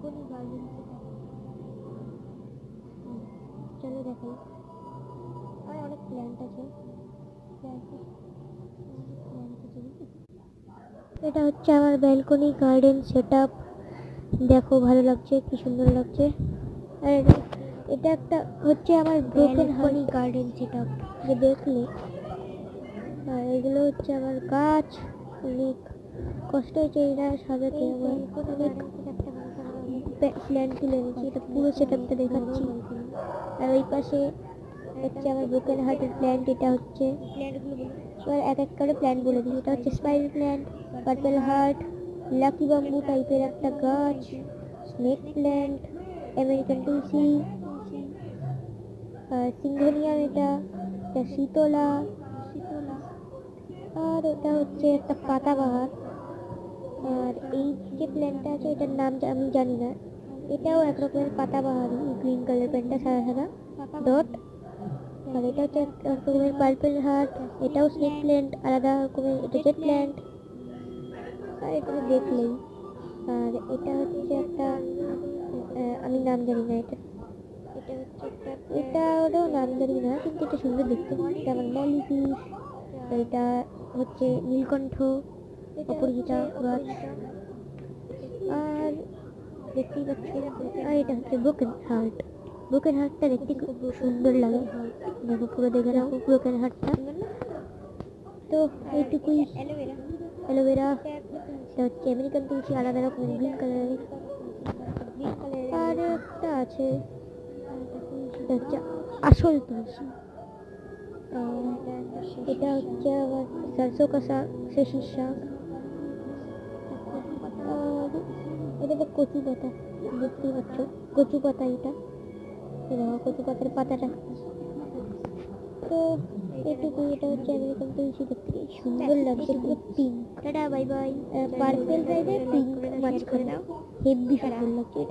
Balcony garden. চলো দেখাই, আর অনেক প্ল্যান্ট আছে। এটা হচ্ছে আমার ব্যালকনি গার্ডেন সেটআপ। দেখো ভালো লাগছে, কি সুন্দর লাগছে। আর এটা একটা হচ্ছে আমার ব্রোকেন হানি গার্ডেন সেটআপ, যে দেখলে। আর এগুলো হচ্ছে আমার গাছ। অনেক কষ্ট হয়েছে এটা সাজাতে, আমার অনেক প্ল্যান তুলে এনেছি। এটা পুরো সেটআপটা দেখাচ্ছি। আর ওই পাশে হচ্ছে আমার ব্রোকেন হার্টের প্ল্যান্ট। এটা হচ্ছে এবার এক এক করে প্ল্যান্ট বলে দিই। এটা হচ্ছে spiral plant, purple heart, lucky bamboo টাইপের একটা গাছ, স্নেক প্ল্যান্ট, আমেরিকান তুলসী, সিংঘোনিয়াম, এটা শীতলা। আর ওটা হচ্ছে একটা পাতাবাহার। আর এই যে প্ল্যান্টটা আছে এটার নাম আমি জানি না। এটাও এক রকমের পাতাবাহারই, গ্রিন কালার প্ল্যান্টটা, সাদা সাদা ডট। আর এটা হচ্ছে এক রকমের পার্পল হার্ট। এটাও স্নেক প্ল্যান্ট, আলাদা রকমের। এটা জেট প্ল্যান্ট। আর এটা দেখলেই। আর এটা হচ্ছে একটা আমি নাম জানি না এটা। এটা ওটাও নাম জানি না, কিন্তু এটা সুন্দর দেখতে। এটা আমার মলি ফিশ। এটা হচ্ছে নীলকণ্ঠ, অপরাজিতা গাছ। আর দেখতেই পাচ্ছ, আর এটা হচ্ছে ব্রোকেন হার্ট। ব্রোকেন হার্টটা দেখতে খুব সুন্দর লাগে। দেখো পুরো দেখে নাও ব্রোকেন হার্টটা। তো এইটুকুই। অ্যালোভেরা, এটা হচ্ছে আমেরিকান তুলসী, আলাদা রকমের গ্রিন কালারের। আর একটা আছে, এটা হচ্ছে আসল তুলসী। এটা হচ্ছে আবার সরষো কাঁসা, শেষির শাক। আর এটা তো কচু পাতা, দেখতেই পাচ্ছ কচু পাতা। এটা কচু পাতার পাতাটা। তো এটুকুই। এটা হচ্ছে আমেরিকান তুলসী, দেখতে সুন্দর লাগছে, পুরো pink. Tata bye bye. Purple সাইডে পিঙ্ক মাঝখানে, হেভি সুন্দর লাগছে এটা।